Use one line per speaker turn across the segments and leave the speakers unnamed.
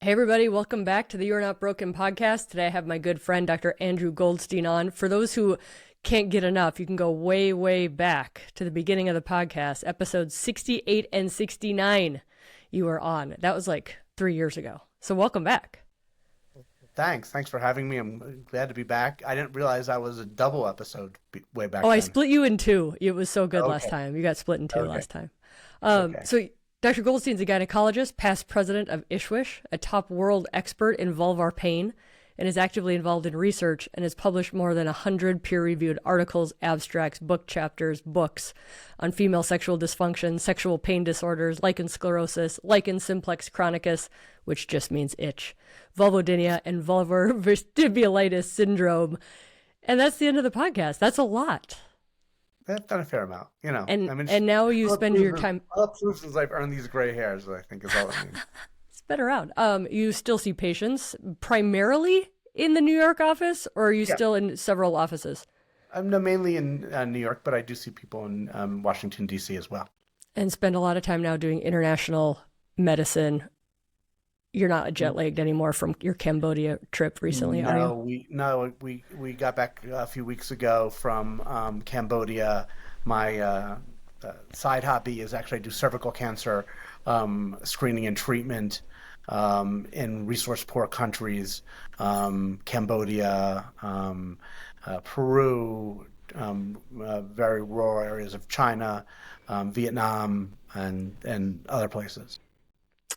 Hey everybody, welcome back to the You're Not Broken podcast. Today I have my good friend Dr. Andrew Goldstein on. For those who can't get enough, you can go way, way back to the beginning of the podcast, episodes 68 and 69 you were on. That was like 3 years ago. So welcome back.
Thanks for having me. I'm glad to be back. I didn't realize I was a double episode way back
Oh, I
then.
split you in two. It was so good last
Okay.
time. You got split in two
Okay.
last time.
Okay.
So Dr. Goldstein's a gynecologist, past president of Isswsh, a top world expert in vulvar pain, and is actively involved in research and has published more than 100 peer-reviewed articles, abstracts, book chapters, books on female sexual dysfunction, sexual pain disorders, lichen sclerosis, lichen simplex chronicus, which just means itch, vulvodynia, and vulvar vestibulitis syndrome. And that's the end of the podcast. That's a lot.
That's done a fair amount,
And
I mean,
and now you spend your time.
all it proves is I've earned these gray hairs, I think is all it means.
It's been around. You still see patients primarily in the New York office, or are you
Yeah.
still in several offices?
I'm mainly in New York, but I do see people in Washington, D.C. as well.
And spend a lot of time now doing international medicine. You're not jet lagged anymore from your Cambodia trip recently, are you?
We got back a few weeks ago from Cambodia. My side hobby is actually I do cervical cancer screening and treatment in resource poor countries, Cambodia, Peru, very rural areas of China, Vietnam, and other places.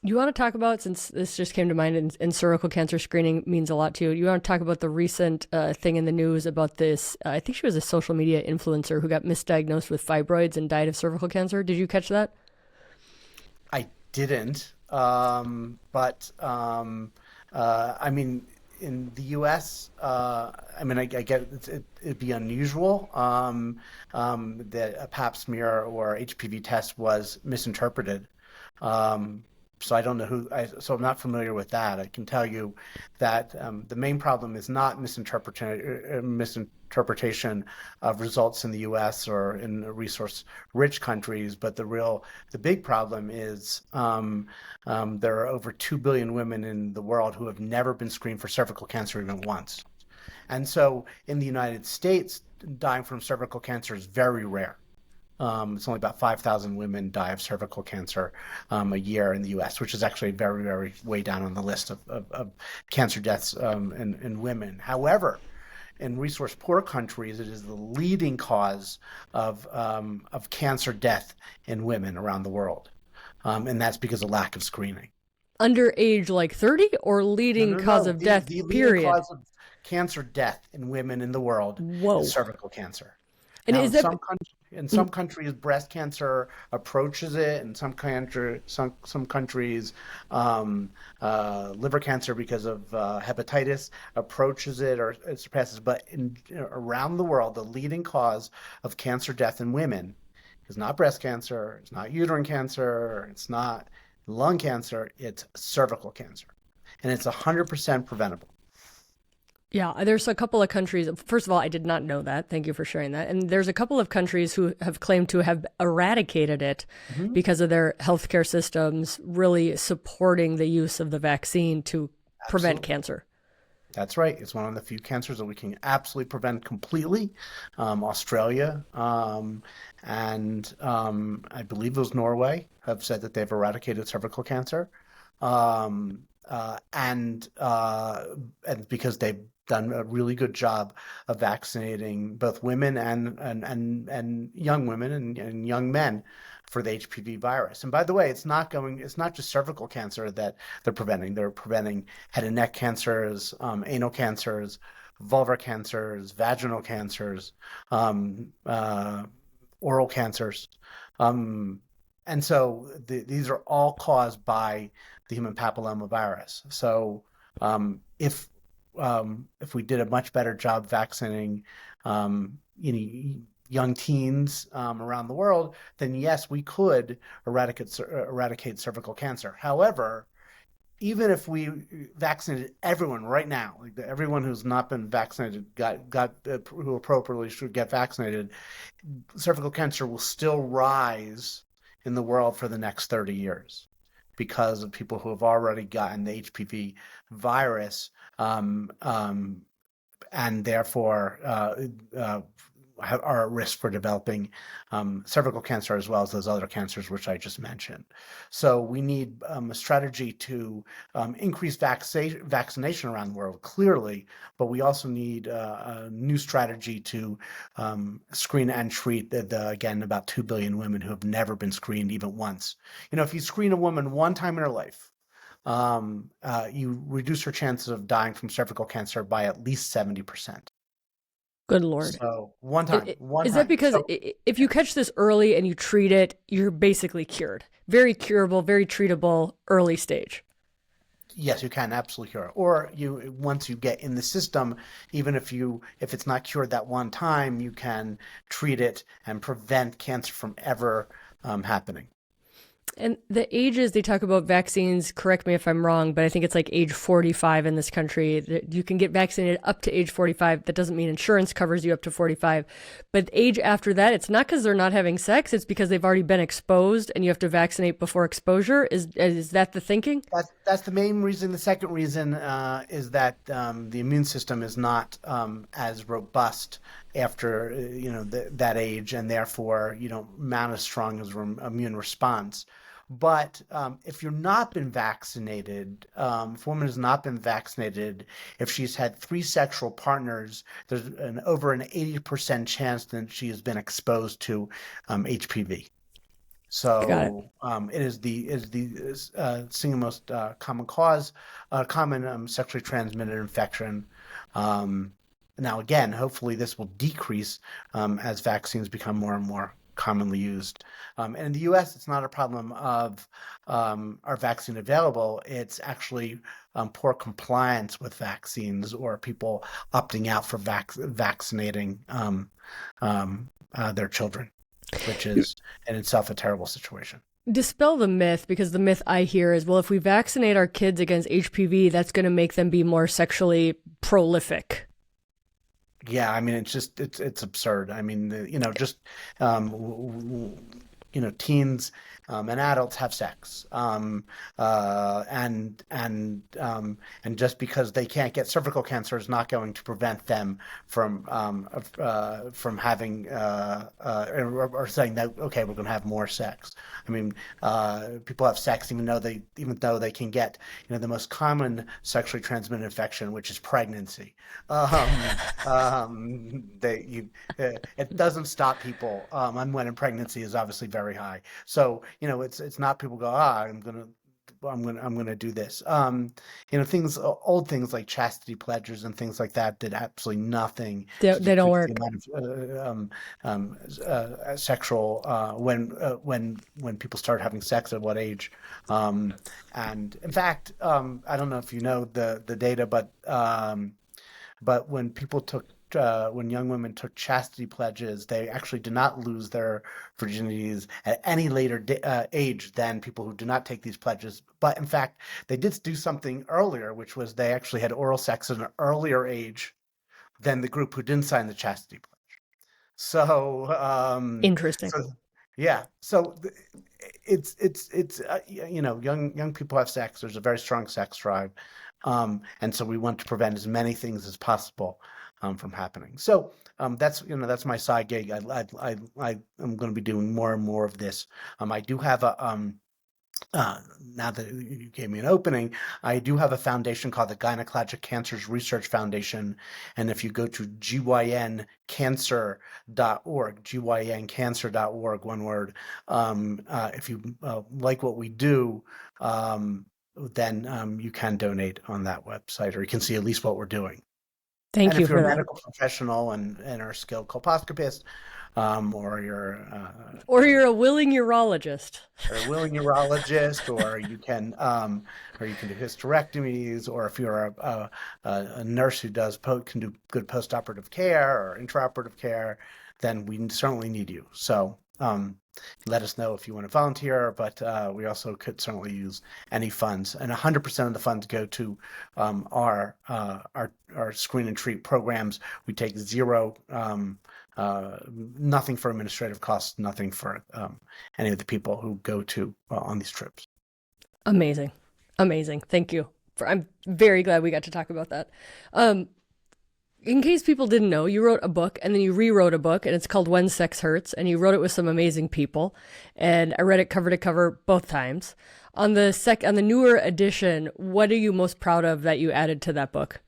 You want to talk about, since this just came to mind, and cervical cancer screening means a lot to you, you want to talk about the recent thing in the news about this, I think she was a social media influencer who got misdiagnosed with fibroids and died of cervical cancer. Did you catch that?
I didn't, I mean, in the U.S., I get it'd be unusual that a Pap smear or HPV test was misinterpreted. So I don't know so I'm not familiar with that. I can tell you that the main problem is not misinterpretation of results in the U.S. or in resource-rich countries, but the big problem is there are over 2 billion women in the world who have never been screened for cervical cancer even once. And so in the United States, dying from cervical cancer is very rare. It's only about 5,000 women die of cervical cancer a year in the U.S., which is actually very, very way down on the list of cancer deaths in women. However, in resource poor countries, it is the leading cause of cancer death in women around the world, and that's because of lack of screening.
Under age like 30 or leading cause of death,
the leading
period?
cause of cancer death in women in the world
Whoa.
is cervical cancer.
And
Now,
is that
in some countries, breast cancer approaches it. In some countries, liver cancer because of hepatitis approaches it or it surpasses. But around the world, the leading cause of cancer death in women is not breast cancer, it's not uterine cancer, it's not lung cancer, it's cervical cancer, and it's 100% preventable.
Yeah, there's a couple of countries. First of all, I did not know that. Thank you for sharing that. And there's a couple of countries who have claimed to have eradicated it because of their healthcare systems really supporting the use of the vaccine to prevent
Absolutely.
cancer.
That's right. It's one of the few cancers that we can absolutely prevent completely. Australia and I believe it was Norway have said that they've eradicated cervical cancer, and because they've done a really good job of vaccinating both women and young women and young men for the HPV virus. And by the way, it's not just cervical cancer that they're preventing. They're preventing head and neck cancers, anal cancers, vulvar cancers, vaginal cancers, oral cancers. And so these are all caused by the human papillomavirus. So if we did a much better job vaccinating young teens around the world, then yes, we could eradicate cervical cancer. However, even if we vaccinated everyone right now, like everyone who's not been vaccinated who appropriately should get vaccinated, cervical cancer will still rise in the world for the next 30 years. because of people who have already gotten the HPV virus, and therefore are at risk for developing cervical cancer as well as those other cancers which I just mentioned. So we need a strategy to increase vaccination around the world, clearly, but we also need a new strategy to screen and treat again, about 2 billion women who have never been screened even once. If you screen a woman one time in her life, you reduce her chances of dying from cervical cancer by at least 70%.
Good Lord.
So one time.
Is that because
So,
if you catch this early and you treat it, you're basically cured? Very curable, very treatable, early stage.
yes, you can absolutely cure it. Or once you get in the system, even if it's not cured that one time, you can treat it and prevent cancer from ever happening.
And the ages they talk about vaccines, correct me if I'm wrong, but I think it's like age 45 in this country. You can get vaccinated up to age 45. That doesn't mean insurance covers you up to 45. But age after that, it's not because they're not having sex. It's because they've already been exposed and you have to vaccinate before exposure. Is that the thinking?
That's the main reason. The second reason is that the immune system is not as robust after that age, and therefore you don't mount as strong as immune response. But if you're not been vaccinated, if a woman has not been vaccinated, if she's had 3 sexual partners, there's over an 80% chance that she has been exposed to HPV. So it is the single most common sexually transmitted infection. Now, again, hopefully this will decrease as vaccines become more and more commonly used. And in the U.S., it's not a problem of our vaccine available. It's actually poor compliance with vaccines or people opting out for vaccinating their children, which is in itself a terrible situation.
Dispel the myth, because the myth I hear is, well, if we vaccinate our kids against HPV, that's going to make them be more sexually prolific.
Yeah, I mean, it's absurd. I mean, teens and adults have sex, and just because they can't get cervical cancer is not going to prevent them from having or saying that, okay, we're going to have more sex. I mean, people have sex even though they can get the most common sexually transmitted infection, which is pregnancy. It doesn't stop people. Unwanted pregnancy is obviously very high. So it's not people go, I'm gonna do this. Old things like chastity pledges and things like that did absolutely nothing to
They don't
decrease
work.
the amount of sexual when people start having sex at what age. And in fact, I don't know if you know the data, but when young women took chastity pledges, they actually did not lose their virginities at any later age than people who did not take these pledges. But in fact, they did do something earlier, which was they actually had oral sex at an earlier age than the group who didn't sign the chastity pledge. So,
Interesting.
yeah. So it's young people have sex. There's a very strong sex drive, and so we want to prevent as many things as possible from happening. So that's my side gig. I'm going to be doing more and more of this. I do have now that you gave me an opening, I do have a foundation called the Gynecologic Cancers Research Foundation. And if you go to gyncancer.org, one word, if you like what we do, then you can donate on that website, or you can see at least what we're doing.
Thank
And
you
if you're
for
a
that.
medical professional and are a skilled colposcopist, or you're
Or you're a willing urologist.
a willing urologist, or you can do hysterectomies, or if you're a nurse who can do good postoperative care or intraoperative care, then we certainly need you. So let us know if you want to volunteer, but we also could certainly use any funds, and 100% of the funds go to our screen and treat programs. We take zero, nothing for administrative costs, nothing for any of the people who go to on these trips.
Amazing. Amazing. Thank you. I'm very glad we got to talk about that. Um, in case people didn't know, you wrote a book and then you rewrote a book, and it's called When Sex Hurts, and you wrote it with some amazing people. And I read it cover to cover both times. On the newer edition, what are you most proud of that you added to that book?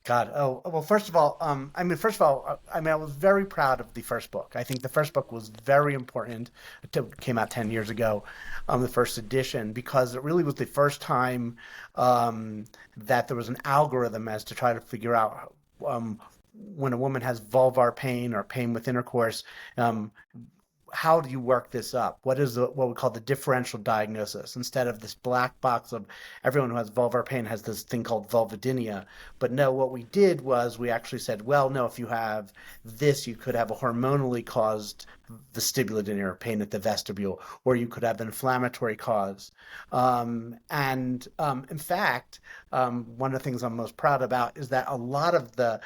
God. Oh, well, I was very proud of the first book. I think the first book was very important. It came out 10 years ago, the first edition, because it really was the first time that there was an algorithm as to try to figure out when a woman has vulvar pain or pain with intercourse, um, how do you work this up? What is what we call the differential diagnosis instead of this black box of everyone who has vulvar pain has this thing called vulvodynia. But no, what we did was we actually said, well, no, if you have this, you could have a hormonally caused vestibulodynia or pain at the vestibule, or you could have an inflammatory cause. In fact, one of the things I'm most proud about is that a lot of the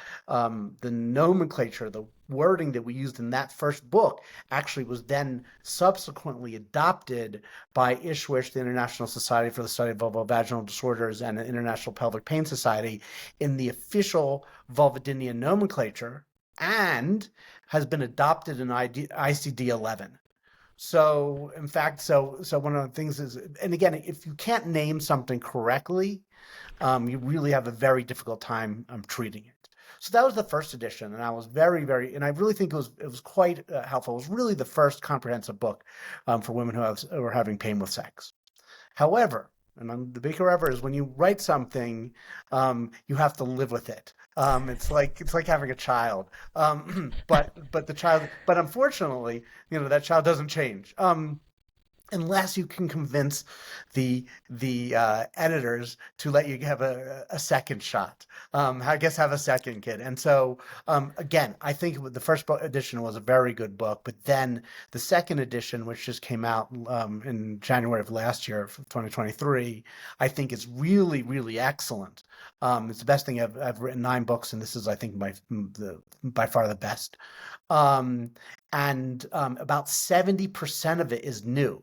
nomenclature, the wording that we used in that first book actually was then subsequently adopted by Isswsh, the International Society for the Study of Vulvovaginal Disorders, and the International Pelvic Pain Society in the official vulvodynia nomenclature, and has been adopted in ICD-11. So, in fact, so one of the things is, and again, if you can't name something correctly, you really have a very difficult time treating it. So that was the first edition, and I was and I really think it was quite helpful. It was really the first comprehensive book for women who are having pain with sex. However, the big however is when you write something, you have to live with it. It's like having a child, but unfortunately, that child doesn't change. Unless you can convince the editors to let you have a second shot. I guess have a second kid. And so again, I think the first edition was a very good book, but then the second edition, which just came out in January of last year, 2023, I think is really, really excellent. It's the best thing I've written 9 books, and this is, I think, by far the best. About 70% of it is new.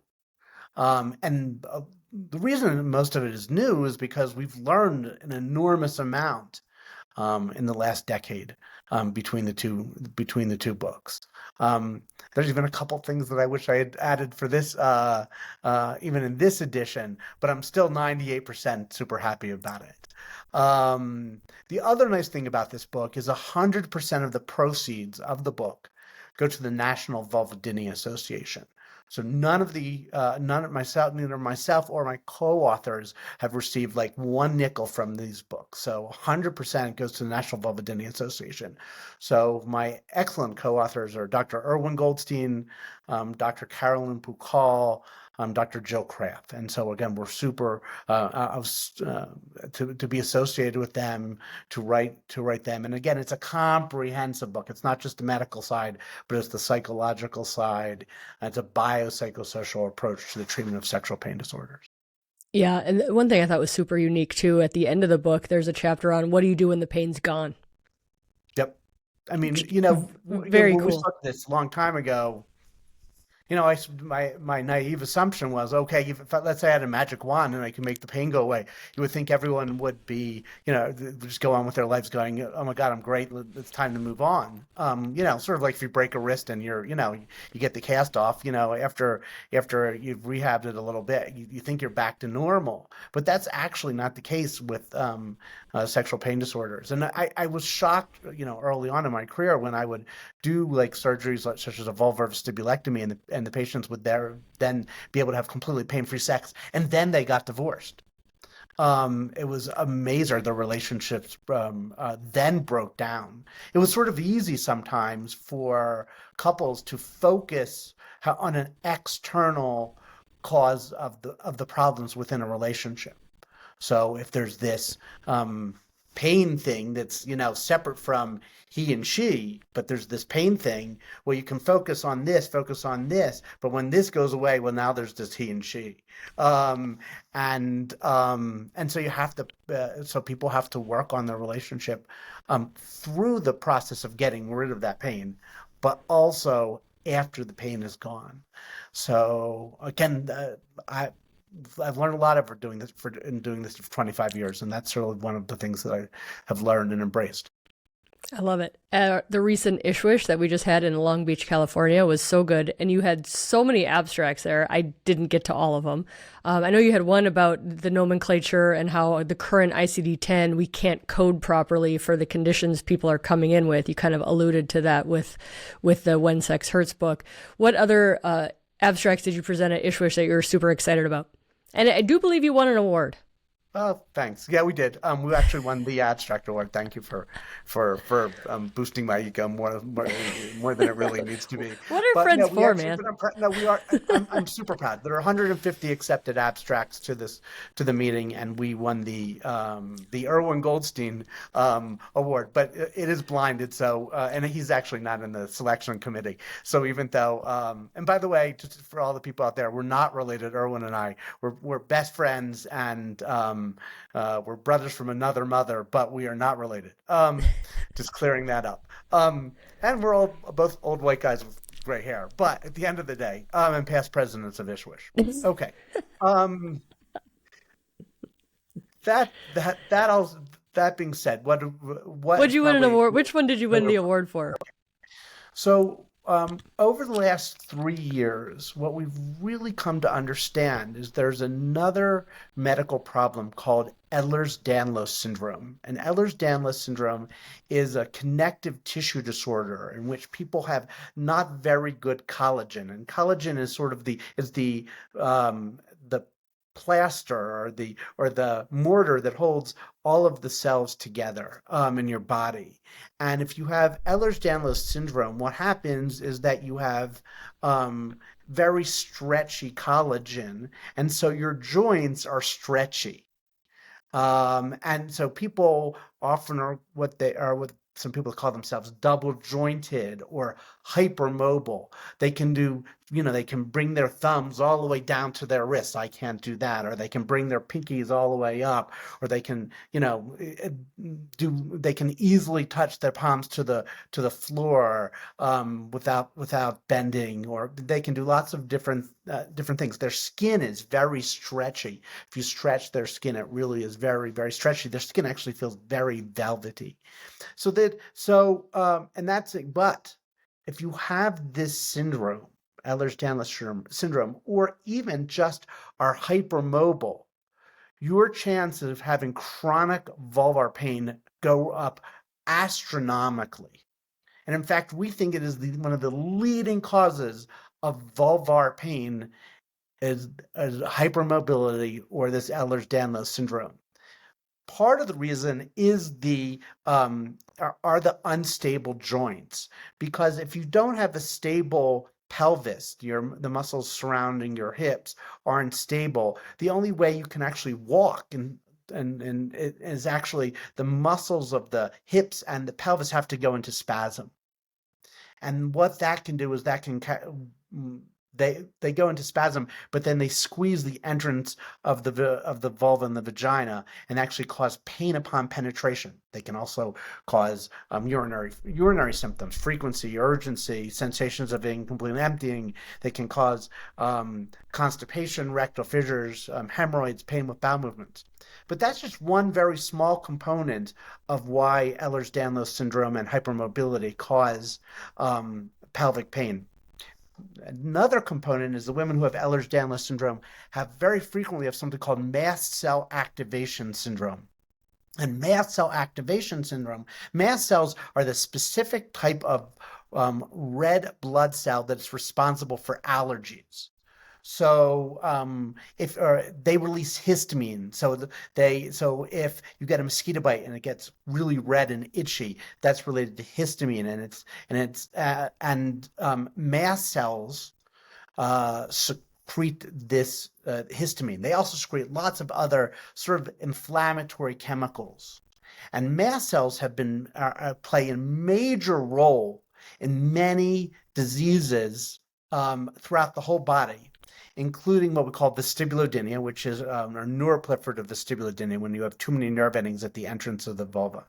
The reason most of it is new is because we've learned an enormous amount in the last decade between the two books. There's even a couple things that I wish I had added for this, even in this edition, but I'm still 98% super happy about it. The other nice thing about this book is 100% of the proceeds of the book go to the National Vulvodynia Association. So neither myself or my co-authors have received like one nickel from these books. So 100% goes to the National Vulvodynia Association. So my excellent co-authors are Dr. Erwin Goldstein, Dr. Carolyn Pukal, Dr. Jill Kraft. And so again, we're super to be associated with them, to write them. And again, it's a comprehensive book. It's not just the medical side, but it's the psychological side. It's a biopsychosocial approach to the treatment of sexual pain disorders.
Yeah, and one thing I thought was super unique too, at the end of the book, there's a chapter on what do you do when the pain's gone.
Yep. I mean,
Very
when we
cool.
started this a long time ago, my naive assumption was, okay, let's say I had a magic wand and I can make the pain go away. You would think everyone would be, just go on with their lives going, oh my God, I'm great. It's time to move on. Sort of like if you break a wrist and you get the cast off, after you've rehabbed it a little bit, you think you're back to normal. But that's actually not the case with sexual pain disorders. And I was shocked, early on in my career when I would do like surgeries such as a vulvar vestibulectomy, and the patients would then be able to have completely pain-free sex, and then they got divorced. It was amazing. The relationships then broke down. It was sort of easy sometimes for couples to focus on an external cause of the problems within a relationship. So if there's this pain thing that's separate from he and she, but there's this pain thing where you can focus on this, but when this goes away, well, now there's just he and she, and so you have to, so people have to work on their relationship through the process of getting rid of that pain, but also after the pain is gone. So again, I've learned a lot of doing this for 25 years, and that's sort of one of the things that I have learned and embraced.
I love it. The recent Isswsh that we just had in Long Beach, California was so good. And you had so many abstracts there. I didn't get to all of them. I know you had one about the nomenclature and how the current ICD-10, we can't code properly for the conditions people are coming in with. You kind of alluded to that with the When Sex Hurts book. What other abstracts did you present at Isswsh that you're super excited about? And I do believe you won an award.
Oh, thanks. Yeah, we did. We actually won the abstract award. Thank you for boosting my ego more than it really needs to be.
What are friends for, man?
No, we are. I'm super proud. There are 150 accepted abstracts to the meeting, and we won the Erwin Goldstein award. But it is blinded, so and he's actually not in the selection committee. So even though, and by the way, just for all the people out there, we're not related. Erwin and I, we're best friends, and we're brothers from another mother, but we are not related. Just clearing that up. And we're all both old white guys with gray hair. But at the end of the day, and past presidents of Isswsh. Okay. That being said,
what'd you win an award? Which one did you win the award for?
So over the last 3 years, what we've really come to understand is there's another medical problem called Ehlers-Danlos Syndrome. And Ehlers-Danlos Syndrome is a connective tissue disorder in which people have not very good collagen. And collagen is sort of the plaster or the mortar that holds all of the cells together in your body. And if you have Ehlers-Danlos syndrome, what happens is that you have very stretchy collagen, and so your joints are stretchy. And so people often are what some people call themselves double jointed or hypermobile. They can do, they can bring their thumbs all the way down to their wrists. I can't do that. Or they can bring their pinkies all the way up, or they can, they can easily touch their palms to the floor without bending, or they can do lots of different things. Their skin is very stretchy. If you stretch their skin, it really is very, very stretchy. Their skin actually feels very velvety. And that's it. But if you have this syndrome, Ehlers-Danlos syndrome, or even just are hypermobile, your chances of having chronic vulvar pain go up astronomically. And in fact, we think it is one of the leading causes of vulvar pain is hypermobility or this Ehlers-Danlos syndrome. Part of the reason is are the unstable joints, because if you don't have a stable pelvis, the muscles surrounding your hips are unstable. The only way you can actually walk and it is actually the muscles of the hips and the pelvis have to go into spasm. And what that can do is that can they go into spasm, but then they squeeze the entrance of the vulva and the vagina and actually cause pain upon penetration. They can also cause urinary symptoms, frequency, urgency, sensations of incomplete emptying. They can cause constipation, rectal fissures, hemorrhoids, pain with bowel movements. But that's just one very small component of why Ehlers-Danlos syndrome and hypermobility cause pelvic pain. Another component is the women who have Ehlers-Danlos syndrome have very frequently something called mast cell activation syndrome. And mast cell activation syndrome, mast cells are the specific type of red blood cell that's responsible for allergies. So if they release histamine, so if you get a mosquito bite and it gets really red and itchy, that's related to histamine, and mast cells secrete this histamine. They also secrete lots of other sort of inflammatory chemicals, and mast cells have been play a major role in many diseases throughout the whole body, including what we call vestibulodynia, which is a neuroproliferative vestibulodynia, when you have too many nerve endings at the entrance of the vulva.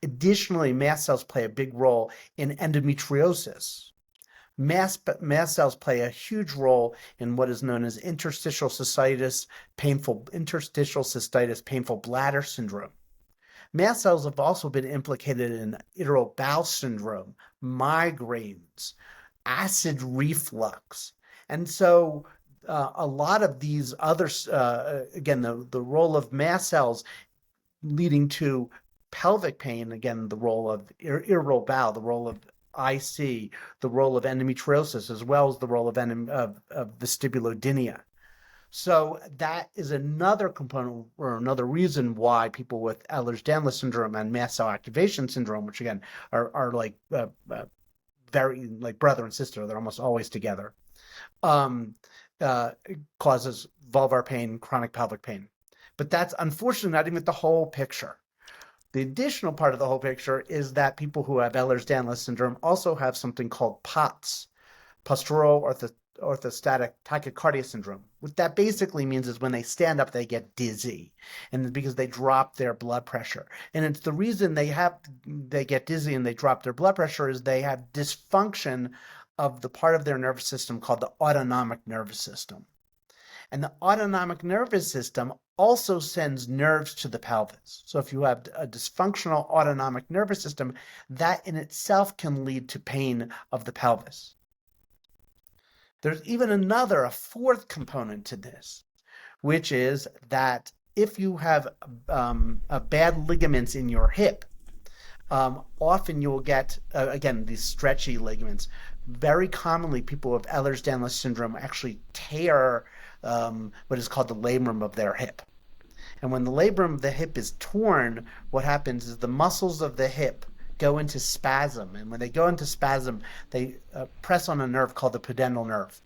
Additionally, mast cells play a big role in endometriosis, Mast cells play a huge role in what is known as interstitial cystitis, painful bladder syndrome. Mast cells have also been implicated in irritable bowel syndrome, migraines, acid reflux. And so a lot of these other, again, the role of mast cells leading to pelvic pain, again, the role of irritable bowel, the role of IC, the role of endometriosis, as well as the role of vestibulodynia. So that is another component or another reason why people with Ehlers-Danlos Syndrome and mast cell activation syndrome, which again are like very like brother and sister, they're almost always together, causes vulvar pain, chronic pelvic pain. But that's unfortunately not even the whole picture. The additional part of the whole picture is that people who have Ehlers-Danlos syndrome also have something called POTS, postural orthostatic tachycardia syndrome. What that basically means is when they stand up, they get dizzy, and because they drop their blood pressure. And it's the reason they get dizzy and they drop their blood pressure is they have dysfunction of the part of their nervous system called the autonomic nervous system. And the autonomic nervous system also sends nerves to the pelvis. So if you have a dysfunctional autonomic nervous system, that in itself can lead to pain of the pelvis. There's even a fourth component to this, which is that if you have bad ligaments in your hip, often you will get, again, these stretchy ligaments. Very commonly, people with Ehlers-Danlos syndrome actually tear what is called the labrum of their hip. And when the labrum of the hip is torn, what happens is the muscles of the hip go into spasm. And when they go into spasm, they press on a nerve called the pudendal nerve.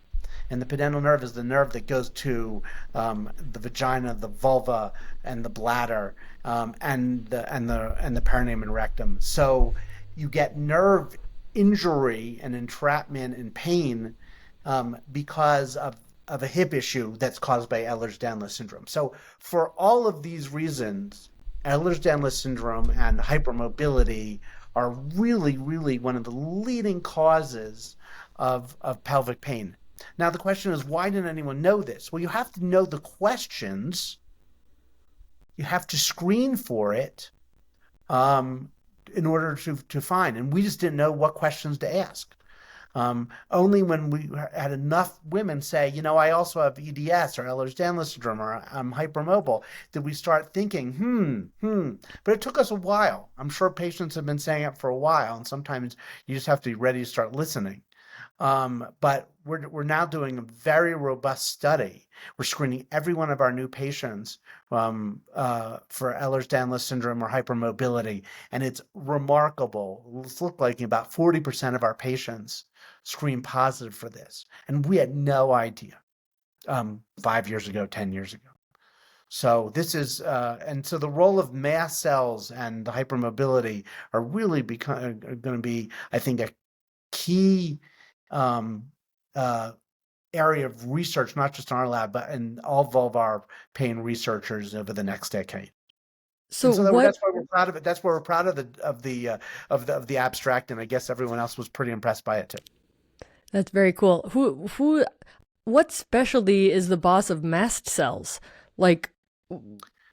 And the pudendal nerve is the nerve that goes to the vagina, the vulva, and the bladder, and the perineum and rectum. So you get nerve injury and entrapment and pain because of a hip issue that's caused by Ehlers-Danlos syndrome. So for all of these reasons, Ehlers-Danlos syndrome and hypermobility are really, really one of the leading causes of pelvic pain. Now, the question is, why didn't anyone know this? Well, you have to know the questions. You have to screen for it in order to find. And we just didn't know what questions to ask. Only when we had enough women say, I also have EDS or Ehlers-Danlos syndrome or I'm hypermobile, did we start thinking, But it took us a while. I'm sure patients have been saying it for a while, and sometimes you just have to be ready to start listening. But we're now doing a very robust study. We're screening every one of our new patients for Ehlers-Danlos syndrome or hypermobility, and it's remarkable. It's looked like about 40% of our patients screen positive for this, and we had no idea 5 years ago, 10 years ago. So this is, and so the role of mast cells and the hypermobility are really going to be, I think, a key area of research, not just in our lab, but in all vulvar pain researchers over the next decade.
So
that's why we're proud of it. That's why we're proud of the abstract, and I guess everyone else was pretty impressed by it too.
That's very cool. What specialty is the boss of mast cells? Like,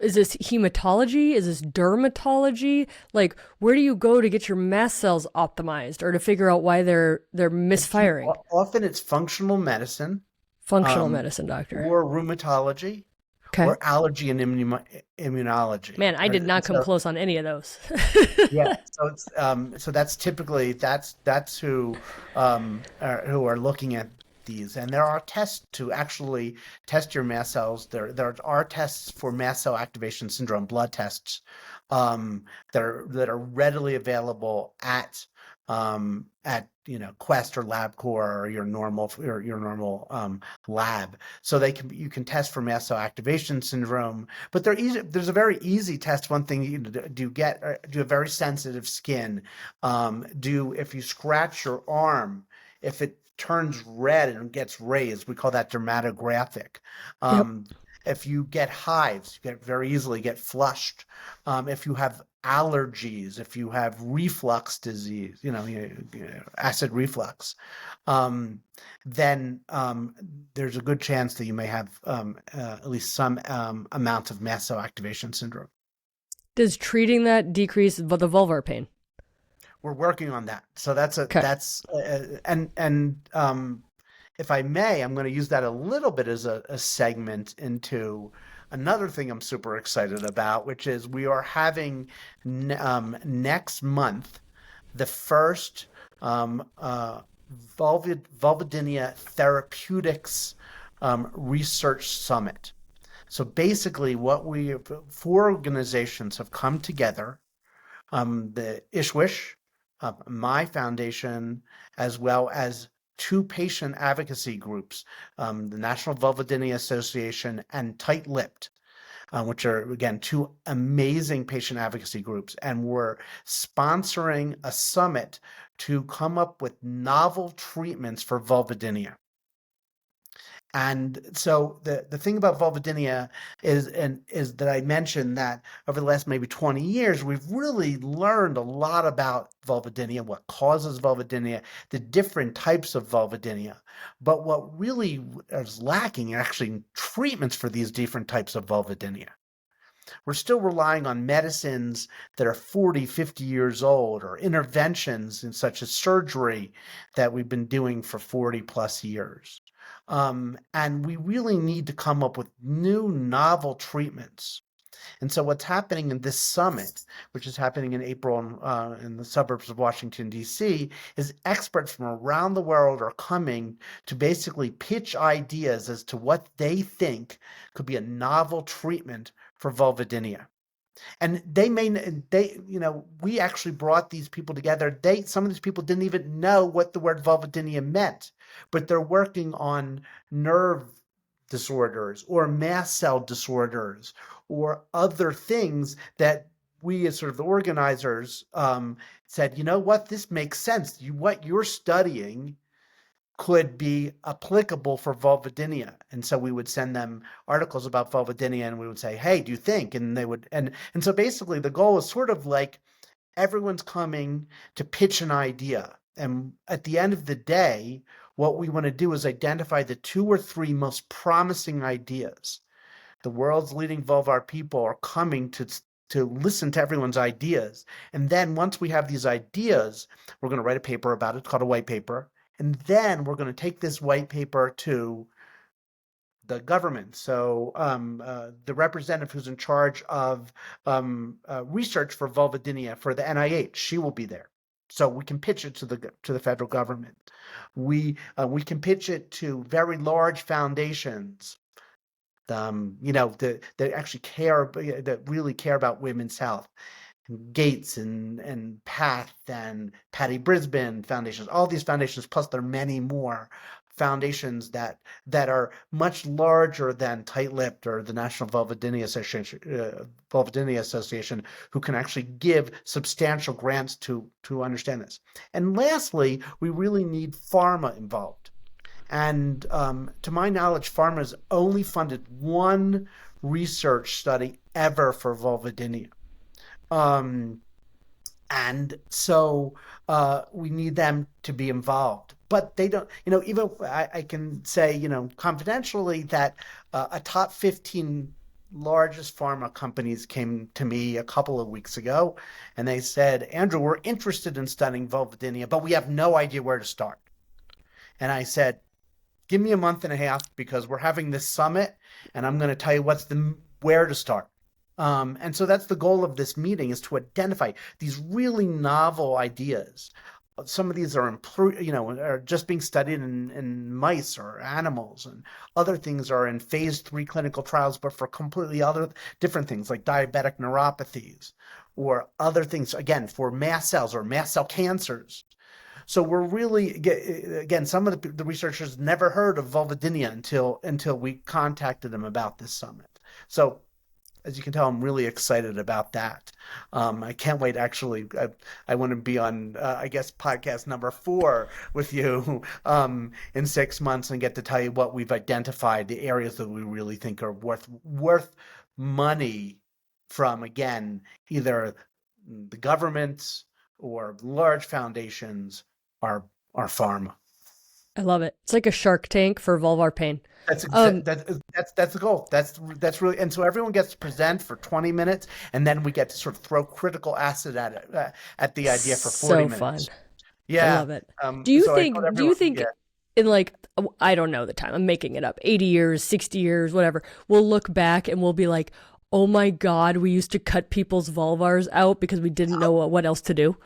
is this hematology? Is this dermatology? Like, where do you go to get your mast cells optimized or to figure out why they're misfiring?
Often it's functional medicine.
Functional medicine doctor.
Or rheumatology.
Okay.
Or allergy and immunology.
Man, I did not come close on any of those.
Yeah, so it's so that's typically that's who are looking at these, and there are tests to actually test your mast cells. There are tests for mast cell activation syndrome, blood tests that are readily available at Quest or LabCorp or your normal lab. So you can test for mast cell activation syndrome, but there's a very easy test. One thing do you have very sensitive skin? If you scratch your arm, if it turns red and gets raised, we call that dermatographic.
Yep.
If you get hives, you very easily get flushed. If you have allergies, if you have reflux disease, acid reflux, then there's a good chance that you may have at least some amount of mast cell activation syndrome.
Does treating that decrease the vulvar pain?
We're working on that. So that's
Okay.
if I may, I'm going to use that a little bit as a segment into another thing I'm super excited about, which is we are having next month the first Vulvodynia Therapeutics Research Summit. So basically, four organizations have come together: the Isswsh, my foundation, as well as two patient advocacy groups, the National Vulvodynia Association and Tight Lipped, which are, again, two amazing patient advocacy groups. And we're sponsoring a summit to come up with novel treatments for vulvodynia. And so the thing about vulvodynia is that I mentioned that over the last maybe 20 years, we've really learned a lot about vulvodynia, what causes vulvodynia, the different types of vulvodynia. But what really is lacking are actually treatments for these different types of vulvodynia. We're still relying on medicines that are 40, 50 years old, or interventions such as surgery that we've been doing for 40 plus years. And we really need to come up with new novel treatments. And so what's happening in this summit, which is happening in April in the suburbs of Washington, D.C., is experts from around the world are coming to basically pitch ideas as to what they think could be a novel treatment for vulvodynia. And we actually brought these people together. Some of these people didn't even know what the word vulvodynia meant, but they're working on nerve disorders or mast cell disorders or other things that we, as sort of the organizers, said, you know what, this makes sense. What you're studying could be applicable for vulvodynia. And so we would send them articles about vulvodynia, and we would say, hey, do you think? And they would, and so basically the goal is sort of like everyone's coming to pitch an idea. And at the end of the day, what we want to do is identify the 2 or 3 most promising ideas. The world's leading vulvar people are coming to listen to everyone's ideas. And then once we have these ideas, we're going to write a paper about it. It's called a white paper. And then we're going to take this white paper to the government. So the representative who's in charge of research for vulvodynia for the NIH, she will be there. So we can pitch it to the federal government. We can pitch it to very large foundations, that actually care, that really care about women's health. Gates and Path and Patty Brisbane foundations, all these foundations, plus there are many more foundations that are much larger than Tight Lipped or the National Vulvodynia Association, who can actually give substantial grants to understand this. And lastly, we really need pharma involved. And to my knowledge, pharma has only funded one research study ever for vulvodynia. And so we need them to be involved, but they don't, even I can say, confidentially that a top 15 largest pharma companies came to me a couple of weeks ago, and they said, Andrew, we're interested in studying vulvodynia, but we have no idea where to start. And I said, give me a month and a half, because we're having this summit and I'm going to tell you where to start. And so that's the goal of this meeting, is to identify these really novel ideas. Some of these are, are just being studied in mice or animals, and other things are in phase 3 clinical trials, but for completely other different things like diabetic neuropathies, or other things, again, for mast cells or mast cell cancers. So we're really, again, some of the researchers never heard of vulvodynia until we contacted them about this summit. So as you can tell, I'm really excited about that. I can't wait. Actually, I want to be on, podcast number 4 with you in 6 months, and get to tell you what we've identified, the areas that we really think are worth money from, again, either the governments or large foundations are pharma.
I love it. It's like a Shark Tank for vulvar pain.
That's
Um,
that's the goal. That's really, and so everyone gets to present for 20 minutes, and then we get to sort of throw critical acid at it, at the idea for 40
so fun.
minutes.
I
Yeah.
love it.
So I told
Do you
everyone,
think
yeah.
in like, I don't know the time, I'm making it up, 80 years, 60 years, whatever, we'll look back and we'll be like, oh my God, we used to cut people's vulvars out because we didn't know what else to do?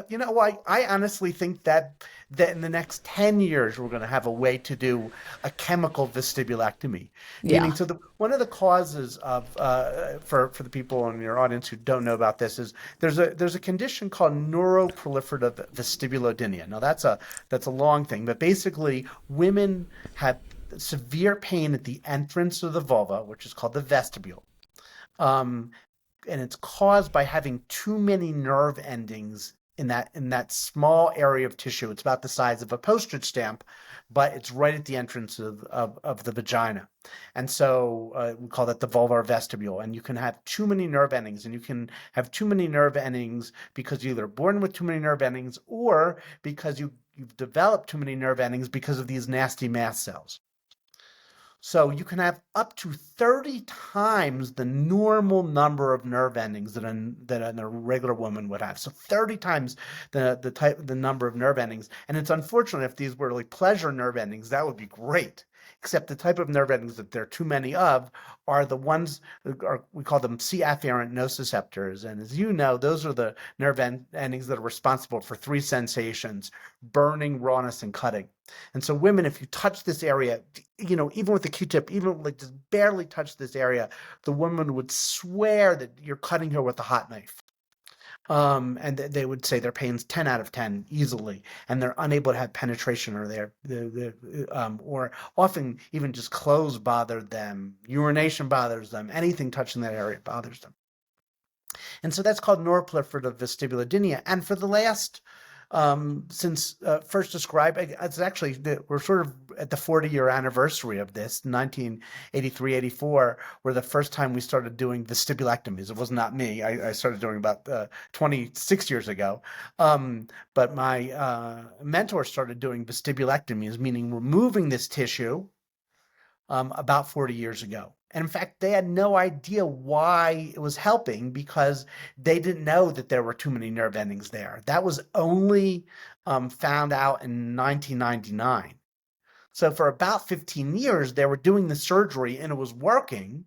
You know, I honestly think that in the next 10 years we're going to have a way to do a chemical vestibulectomy,
Yeah.
meaning, so one of the causes of for the people in your audience who don't know about this is there's a condition called neuroproliferative vestibulodynia. Now that's a long thing, but basically women have severe pain at the entrance of the vulva, which is called the vestibule. Um, and it's caused by having too many nerve endings in that small area of tissue. It's about the size of a postage stamp, but it's right at the entrance of the vagina. And so we call that the vulvar vestibule. And you can have too many nerve endings, and you can have too many nerve endings because you're either born with too many nerve endings or because you've developed too many nerve endings because of these nasty mast cells. So you can have up to 30 times the normal number of nerve endings that a regular woman would have. So 30 times the number of nerve endings. And it's unfortunate, if these were like pleasure nerve endings, that would be great. Except the type of nerve endings that there are too many of are the ones, we call them C-afferent nociceptors. And as you know, those are the nerve endings that are responsible for three sensations: burning, rawness, and cutting. And so women, if you touch this area, you know, even with a Q-tip, even like just barely touch this area, the woman would swear that you're cutting her with a hot knife. And they would say their pain's 10 out of 10 easily, and they're unable to have penetration, or or often even just clothes bother them, urination bothers them, anything touching that area bothers them. And so that's called neuroproliferative vestibulodynia. And for the last since first described, it's actually, we're sort of at the 40-year anniversary of this. 1983, 84 were the first time we started doing vestibulectomies. It was not me. I started doing about 26 years ago. But my mentor started doing vestibulectomies, meaning removing this tissue, about 40 years ago. And in fact, they had no idea why it was helping, because they didn't know that there were too many nerve endings there. That was only found out in 1999. So for about 15 years, they were doing the surgery and it was working,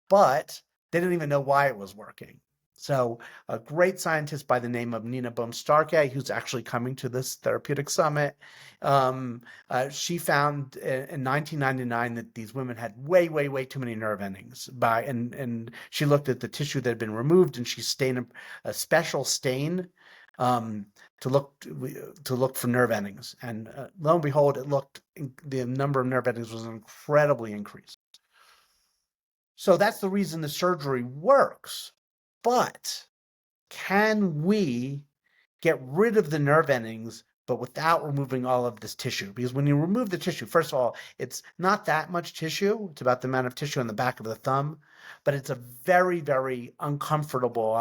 but they didn't even know why it was working. So a great scientist by the name of Nina Bohm-Starke, who's actually coming to this therapeutic summit, she found in 1999 that these women had way, way, way too many nerve endings. And she looked at the tissue that had been removed, and she stained a special stain to look for nerve endings. And lo and behold, the number of nerve endings was incredibly increased. So that's the reason the surgery works. But can we get rid of the nerve endings, but without removing all of this tissue? Because when you remove the tissue, first of all, it's not that much tissue. It's about the amount of tissue on the back of the thumb, but it's a very, very uncomfortable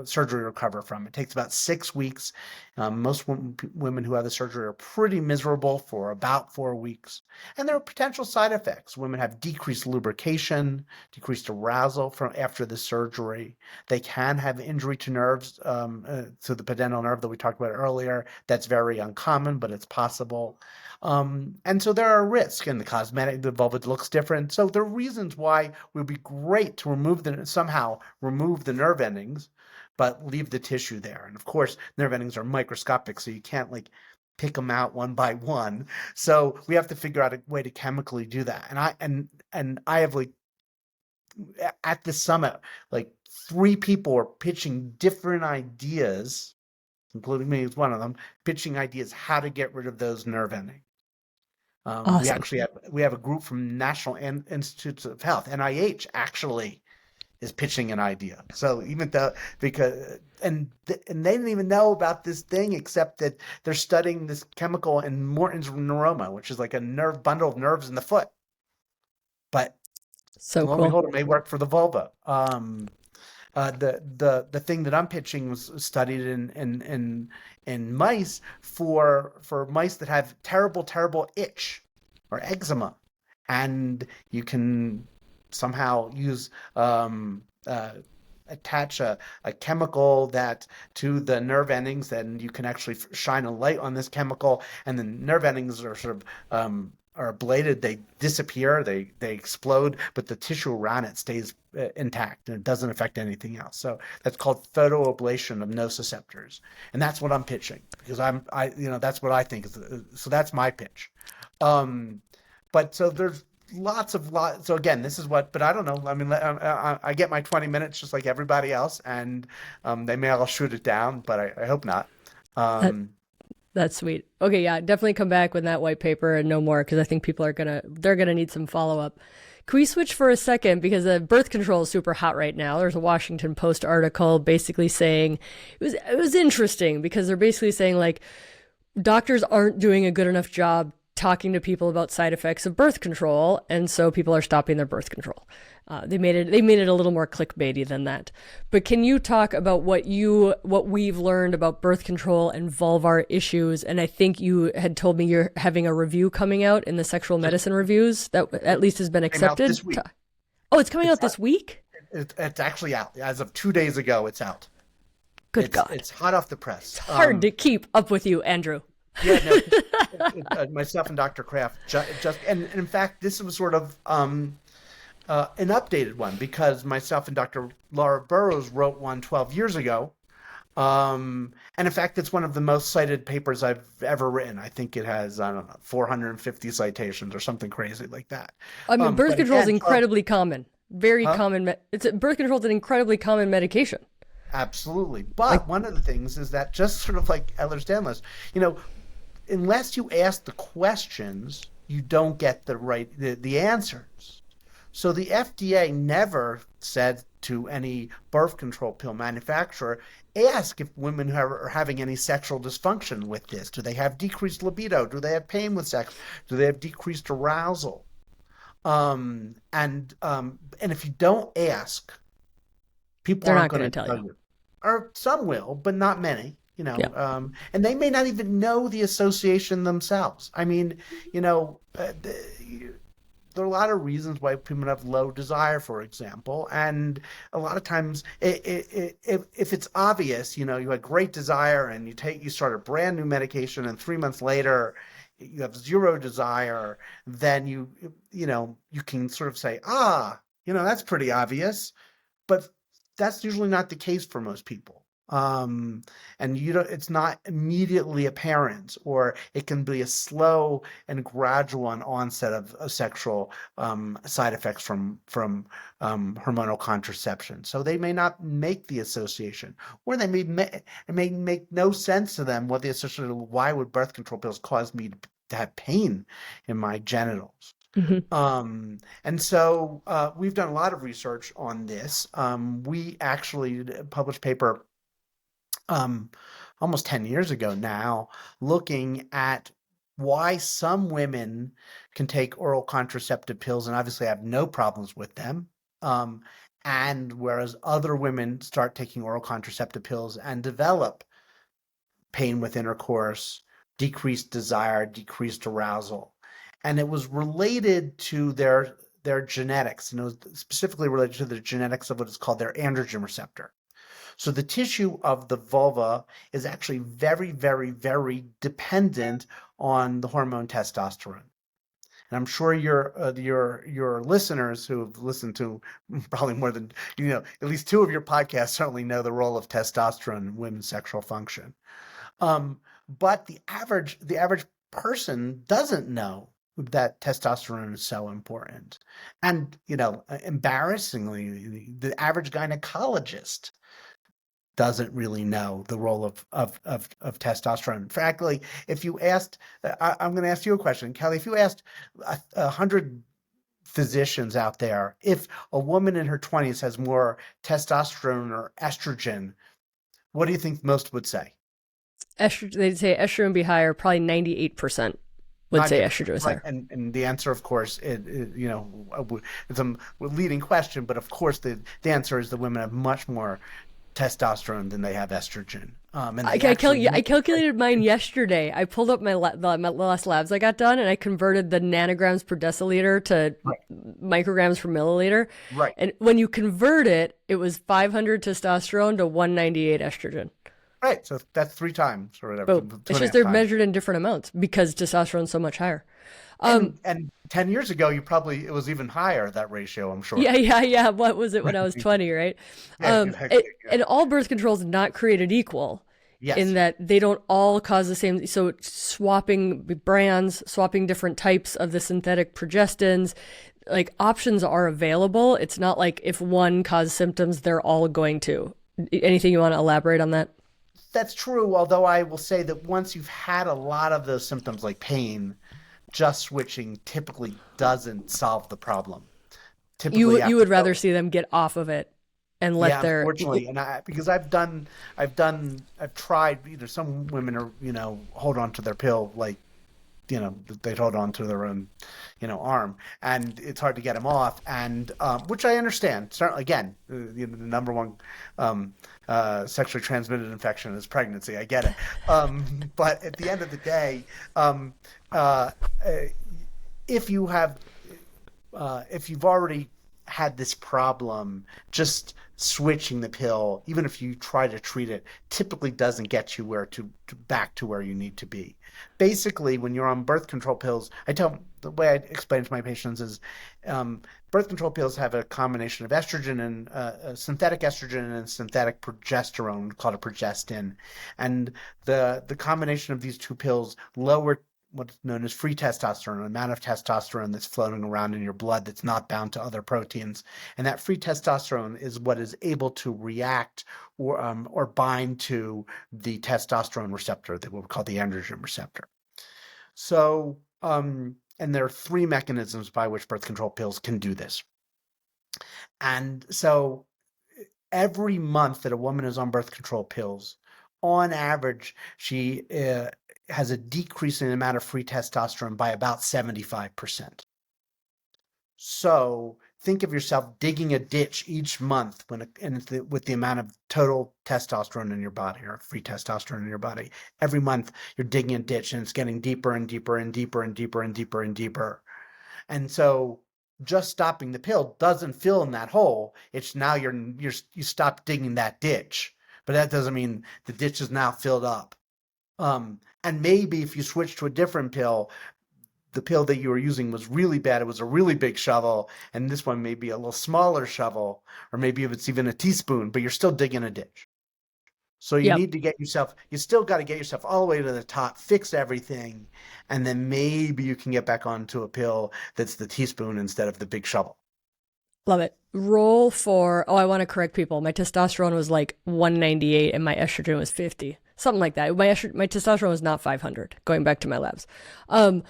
surgery to recover from. It takes about 6 weeks. Most women who have the surgery are pretty miserable for about 4 weeks. And there are potential side effects. Women have decreased lubrication, decreased arousal after the surgery. They can have injury to nerves, to the pudendal nerve that we talked about earlier. That's very uncommon, but it's possible. And so there are risks, and the vulva looks different. So there are reasons why it would be great to somehow remove the nerve endings, but leave the tissue there. And of course, nerve endings are microscopic, so you can't like pick them out one by one. So we have to figure out a way to chemically do that. And I have, like, at the summit, like 3 people are pitching different ideas, including me as one of them, pitching ideas how to get rid of those nerve endings. We
Awesome.
actually have a group from National Institutes of Health, NIH, actually is pitching an idea. So even though, and they didn't even know about this thing, except that they're studying this chemical in Morton's neuroma, which is like a bundle of nerves in the foot. But
So
lo and
cool.
behold, it may work for the vulva. The thing that I'm pitching was studied in mice for mice that have terrible itch or eczema, and you can somehow use attach a chemical that to the nerve endings, and you can actually shine a light on this chemical, and the nerve endings are sort of are ablated, they disappear, they explode, but the tissue around it stays intact and it doesn't affect anything else. So that's called photoablation of nociceptors, and that's what I'm pitching because that's what I think is. So that's my pitch. But so there's lots. So again, this is what, but I don't know. I mean, I get my 20 minutes just like everybody else, and they may all shoot it down, but I hope not.
That's sweet. Okay, yeah, definitely come back with that white paper and no more, because I think people are they're gonna need some follow up. Can we switch for a second, because birth control is super hot right now? There's a Washington Post article basically saying it was interesting, because they're basically saying like doctors aren't doing a good enough job talking to people about side effects of birth control, and so people are stopping their birth control. They made it a little more clickbaity than that. But can you talk about what we've learned about birth control and vulvar issues? And I think you had told me you're having a review coming out in the sexual medicine reviews that at least has been accepted.
This week.
Oh, it's coming out this week?
It's actually out. As of 2 days ago, it's out.
Good God.
It's hot off the press.
It's hard to keep up with you, Andrew.
Yeah, no, myself and Dr. Kraft and in fact, this was sort of an updated one, because myself and Dr. Laura Burrows wrote one 12 years ago. And in fact, it's one of the most cited papers I've ever written. I think it has, 450 citations or something crazy like that.
I mean, birth control is incredibly common. Very common. Birth control is an incredibly common medication. Absolutely.
But one of the things is that, just sort of like Ehlers-Danlos, unless you ask the questions, you don't get the answers. So the FDA never said to any birth control pill manufacturer, ask if women are having any sexual dysfunction with this. Do they have decreased libido? Do they have pain with sex? Do they have decreased arousal? And if you don't ask, people aren't going to tell you. Or some will, but not many. And they may not even know the association themselves. I mean, there are a lot of reasons why people have low desire, for example, and a lot of times, if it's obvious, you had great desire and you start a brand new medication, and 3 months later you have zero desire, then you can sort of say, that's pretty obvious, but that's usually not the case for most people. And it's not immediately apparent, or it can be a slow and gradual onset of sexual side effects from hormonal contraception. So they may not make the association, or it may make no sense to them what the association. Why would birth control pills cause me to have pain in my genitals? Mm-hmm. And so we've done a lot of research on this. We actually published a paper almost 10 years ago now, looking at why some women can take oral contraceptive pills and obviously have no problems with them, and whereas other women start taking oral contraceptive pills and develop pain with intercourse, decreased desire, decreased arousal. And it was related to their genetics, and it was specifically related to the genetics of what is called their androgen receptor. So the tissue of the vulva is actually very, very, very dependent on the hormone testosterone. And I'm sure your listeners who have listened to probably more than, at least 2 of your podcasts certainly know the role of testosterone in women's sexual function. But the average person doesn't know that testosterone is so important. And, embarrassingly, the average gynecologist doesn't really know the role of testosterone. Frankly, if you asked, I'm going to ask you a question, Kelly. If you asked 100 physicians out there if a woman in her 20s has more testosterone or estrogen, what do you think most would say?
They'd say estrogen would be higher, probably 98%. would say estrogen was
right.
higher.
And the answer, of course, it's a leading question, but of course the answer is that women have much more testosterone than they have estrogen. And they
I calculated mine yesterday. I pulled up my last labs I got done, and I converted the nanograms per deciliter to
right.
micrograms per milliliter.
Right.
And when you convert it, it was 500 testosterone to 198 estrogen.
Right. So that's 3 times or whatever.
But it's just they're measured in different amounts because testosterone's so much higher.
And 10 years ago, it was even higher, that ratio, I'm sure.
Yeah. What was it when I was 20, right? And all birth control is not created equal. Yes. In that they don't all cause the same. So swapping brands, swapping different types of the synthetic progestins, like options are available. It's not like if one causes symptoms, they're all going to. Anything you want to elaborate on that?
That's true. Although I will say that once you've had a lot of those symptoms like pain, just switching typically doesn't solve the problem.
Typically, you would rather see them get off of it and let their
unfortunately, and because I've tried. Some women are hold on to their pill like they'd hold on to their own arm, and it's hard to get them off. And which I understand. Certainly, again, the number one sexually transmitted infection is pregnancy. I get it, but at the end of the day. If you've already had this problem, just switching the pill, even if you try to treat it, typically doesn't get you back to where you need to be. Basically, when you're on birth control pills, the way I explain to my patients is birth control pills have a combination of estrogen and synthetic estrogen and synthetic progesterone called a progestin, and the combination of these two pills lower what's known as free testosterone, an amount of testosterone that's floating around in your blood that's not bound to other proteins. And that free testosterone is what is able to react or bind to the testosterone receptor, that what we call the androgen receptor. So, and there are 3 mechanisms by which birth control pills can do this. And so every month that a woman is on birth control pills, on average, she has a decrease in the amount of free testosterone by about 75%. So think of yourself digging a ditch each month with the amount of total testosterone in your body, or free testosterone in your body. Every month you're digging a ditch and it's getting deeper and deeper and deeper and deeper and deeper and deeper. And so just stopping the pill doesn't fill in that hole. It's now you stop digging that ditch, but that doesn't mean the ditch is now filled up. And maybe if you switch to a different pill, the pill that you were using was really bad. It was a really big shovel, and this one may be a little smaller shovel, or maybe if it's even a teaspoon, but you're still digging a ditch. So you need to you still got to get yourself all the way to the top, fix everything, and then maybe you can get back onto a pill that's the teaspoon instead of the big shovel.
Love it. Roll for, I want to correct people. My testosterone was like 198 and my estrogen was 50. Something like that. My testosterone was not 500, going back to my labs. Okay.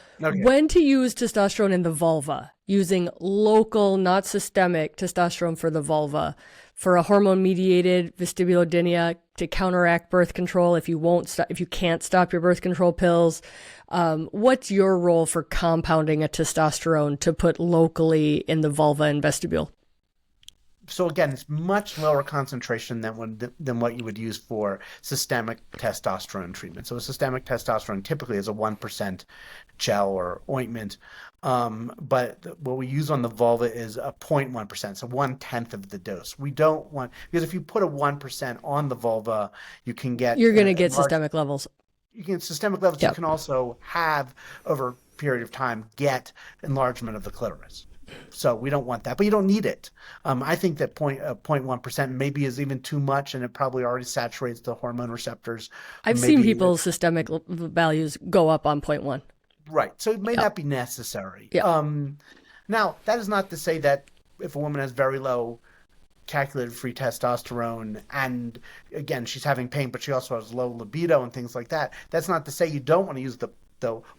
When to use testosterone in the vulva, using local, not systemic testosterone for the vulva, for a hormone-mediated vestibulodynia, to counteract birth control if you can't stop your birth control pills. What's your role for compounding a testosterone to put locally in the vulva and vestibule?
So again, it's much lower concentration than what you would use for systemic testosterone treatment. So a systemic testosterone typically is a 1% gel or ointment, but what we use on the vulva is a 0.1%, so 1/10 of the dose. We don't want, because if you put a 1% on the vulva, you're going to get
systemic levels.
You can get systemic levels. Yep. You can also have, over a period of time, get enlargement of the clitoris. So we don't want that, but you don't need it. I think that 0.1% maybe is even too much, and it probably already saturates the hormone receptors.
I've seen people's systemic values go up on 0.1.
Right. So it may not be necessary.
Yep.
Now, that is not to say that if a woman has very low calculated free testosterone, and again, she's having pain, but she also has low libido and things like that, that's not to say you don't want to use the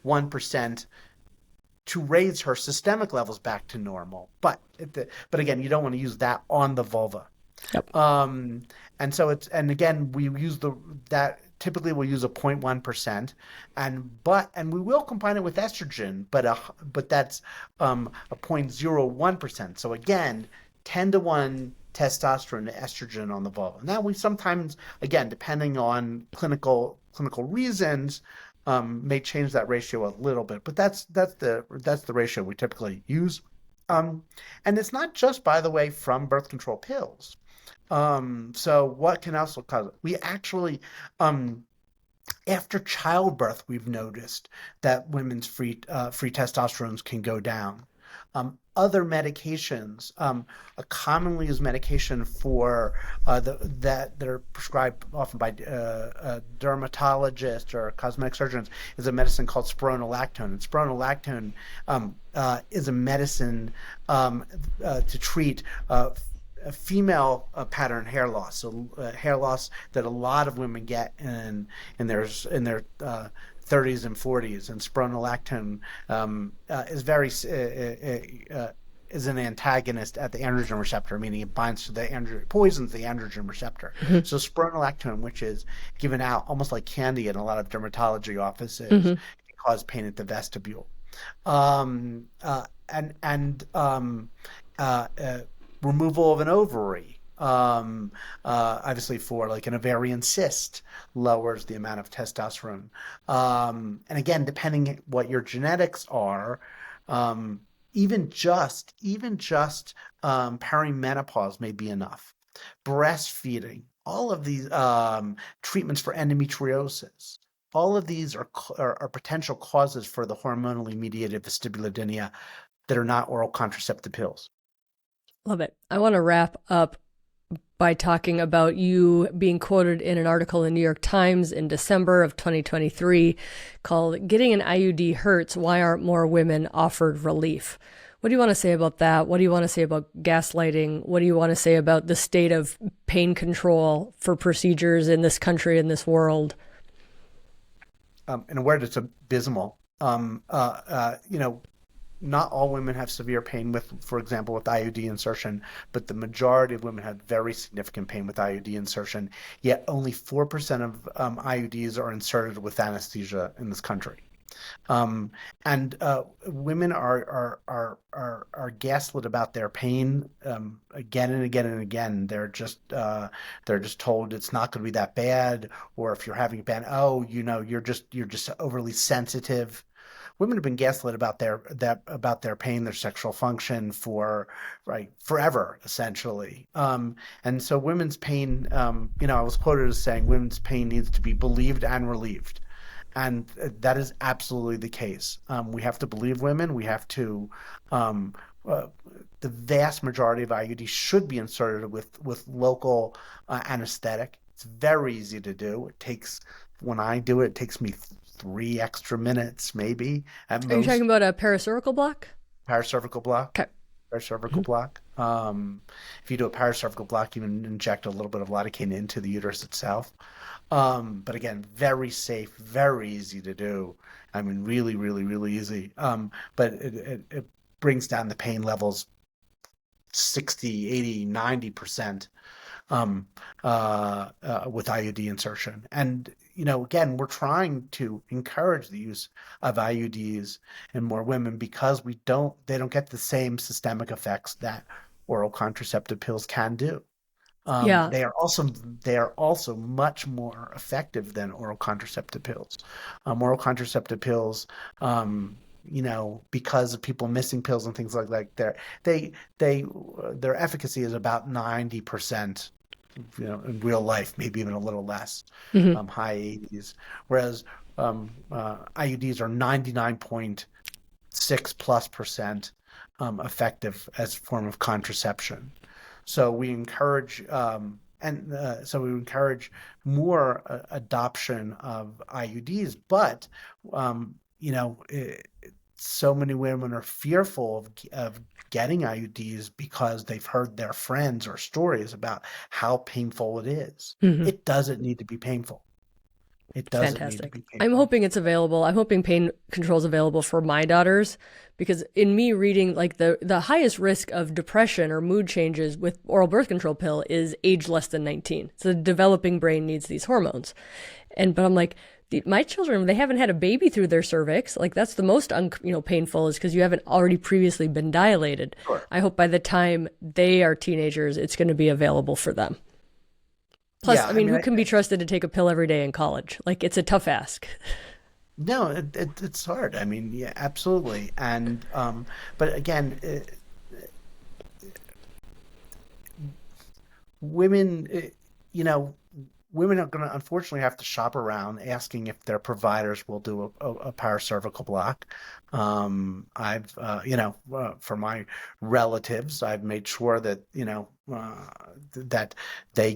1% to raise her systemic levels back to normal. But again, you don't want to use that on the vulva.
Yep.
And again, we use that typically we'll use a 0.1%, and we will combine it with estrogen, but that's a 0.01%. So again, 10-to-1 testosterone to estrogen on the vulva. Now we sometimes, again, depending on clinical reasons, may change that ratio a little bit, but that's the ratio we typically use. And it's not just, by the way, from birth control pills. So what can also cause it? We actually, after childbirth, we've noticed that women's free testosterones can go down. Other medications, a commonly used medication for that are prescribed often by dermatologists or cosmetic surgeons is a medicine called spironolactone. And spironolactone is a medicine to treat a female pattern hair loss, so hair loss that a lot of women get in their 30s and 40s, and spironolactone is an antagonist at the androgen receptor, meaning it binds to poisons the androgen receptor.
Mm-hmm.
So spironolactone, which is given out almost like candy in a lot of dermatology offices,
Mm-hmm.
can cause pain at the vestibule. Removal of an ovary, obviously for like an ovarian cyst, lowers the amount of testosterone. And again, depending what your genetics are, even just perimenopause may be enough. Breastfeeding, all of these treatments for endometriosis, all of these are potential causes for the hormonally mediated vestibulodynia that are not oral contraceptive pills.
Love it. I want to wrap up by talking about you being quoted in an article in New York Times in December of 2023 called "Getting an IUD Hurts, Why Aren't More Women Offered Relief?" What do you want to say about that? What do you want to say about gaslighting? What do you want to say about the state of pain control for procedures in this country, in this world?
In a word, it's abysmal. Not all women have severe pain for example, with IUD insertion, but the majority of women have very significant pain with IUD insertion. Yet only 4% of IUDs are inserted with anesthesia in this country. And women are gaslit about their pain again and again and again. They're just told it's not going to be that bad, or if you're having pain, you're just overly sensitive. Women have been gaslit about their pain, their sexual function forever, essentially. And so women's pain, I was quoted as saying women's pain needs to be believed and relieved. And that is absolutely the case. We have to believe women. We have to, the vast majority of IUDs should be inserted with local anesthetic. It's very easy to do. When I do it, it takes me 3 extra minutes, maybe at most.
Are you talking about a paracervical block?
Paracervical block.
Okay.
Paracervical block. If you do a paracervical block, you can inject a little bit of lidocaine into the uterus itself. But again, very safe, very easy to do. I mean, really, really, really easy. But it brings down the pain levels 60, 80, 90% with IUD insertion. And again, we're trying to encourage the use of IUDs in more women because they don't get the same systemic effects that oral contraceptive pills can do.
Yeah.
They are also much more effective than oral contraceptive pills. Oral contraceptive pills, because of people missing pills and things like that, their efficacy is about 90%. In real life, maybe even a little less,
Mm-hmm.
high 80s, whereas IUDs are 99.6+% effective as a form of contraception. So we encourage more adoption of IUDs, but so many women are fearful of getting IUDs because they've heard their friends or stories about how painful it is.
Mm-hmm.
It doesn't need to be painful. It doesn't need to
Fantastic.
be
I'm
painful.
hoping it's available. I'm hoping pain control is available for my daughters because in me reading like the highest risk of depression or mood changes with oral birth control pill is age less than 19. So the developing brain needs these hormones. But I'm like, my children, they haven't had a baby through their cervix. Like that's the most painful is because you haven't already previously been dilated.
Sure.
I hope by the time they are teenagers, it's going to be available for them. Plus,
Yeah,
I mean, who can be trusted to take a pill every day in college? Like, it's a tough ask.
no, it's hard. I mean, yeah, absolutely. And but again, women, you know, women are going to unfortunately have to shop around asking if their providers will do a paracervical block. I've, for my relatives, I've made sure that, that they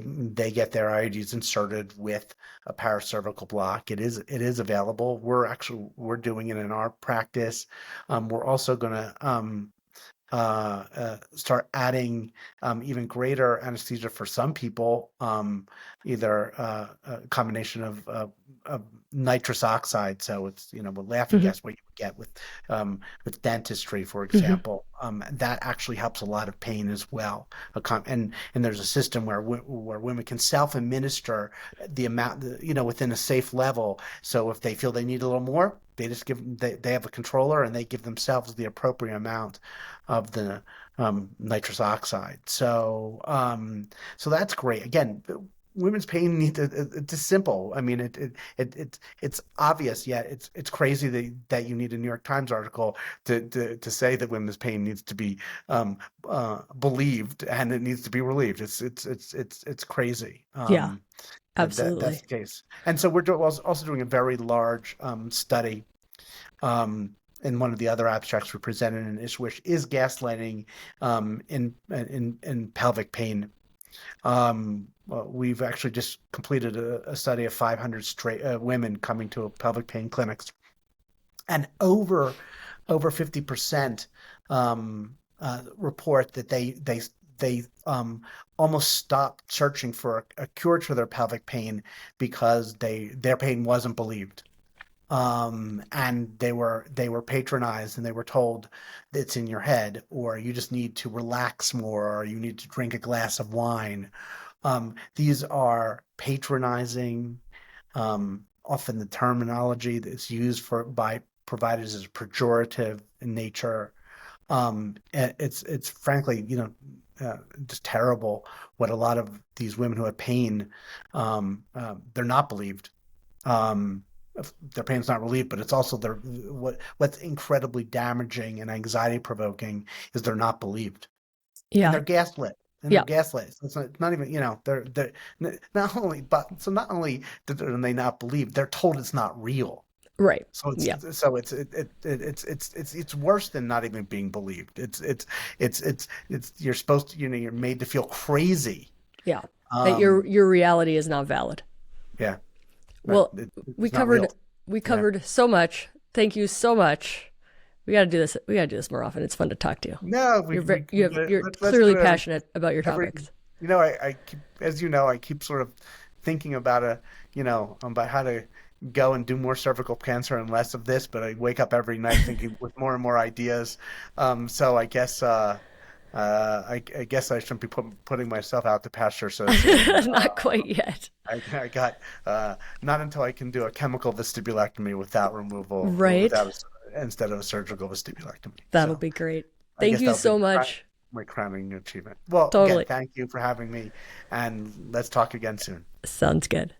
get their IUDs inserted with a paracervical block. It is available. We're doing it in our practice. We're also going to start adding even greater anesthesia for some people, either a combination of nitrous oxide. So it's, with laughing
Hmm.
gas, what you would get with dentistry, for
Hmm.
example, that actually helps a lot of pain as well. And there's a system where women can self-administer the amount, within a safe level. So if they feel they need a little more, they have a controller and they give themselves the appropriate amount of the nitrous oxide. So that's great. Again, women's pain needs it's simple. I mean, it's obvious, yet it's crazy that you need a New York Times article to say that women's pain needs to be believed and it needs to be relieved. It's crazy.
Yeah,
That's
absolutely.
the case. And so we're also doing a very large study. And one of the other abstracts we presented in Isswsh is gaslighting in pelvic pain. We've actually just completed a study of 500 straight women coming to pelvic pain clinics, and over 50% report that they almost stopped searching for a cure to their pelvic pain because their pain wasn't believed. And they were patronized and they were told it's in your head, or you just need to relax more, or you need to drink a glass of wine. These are patronizing. Often the terminology that's used by providers is pejorative in nature. It's frankly, just terrible what a lot of these women who have pain, they're not believed. Um, their pain's not relieved, but it's also what's incredibly damaging and anxiety provoking is they're not believed, and
Yeah.
they're gaslit. And they're
Yeah.
gaslit. So it's not even, they're not only are they not believed, they're told it's not real.
Right.
So
Yeah.
it's worse than not even being believed. It's you're supposed to, you're made to feel crazy.
Yeah. That
Um,
your reality is not valid.
yeah,
Well, we
it's not real.
covered we
Yeah.
covered so much. Thank you so much. We got to do this. We got to do this more often. It's fun to talk to you.
No,
You're
let's do
clearly
it
passionate about your
every,
topics.
I keep, as I keep sort of thinking about about how to go and do more cervical cancer and less of this, but I wake up every night thinking with more and more ideas. So I guess I shouldn't be putting myself out to pasture so soon.
Not quite yet.
I got not until I can do a chemical vestibulectomy without removal,
Right.
instead of a surgical vestibulectomy.
That'll
So
be great.
I
Thank
guess
you
that'll be
so much.
my crowning achievement. Well, again,
Totally.
thank you for having me, and let's talk again soon.
Sounds good.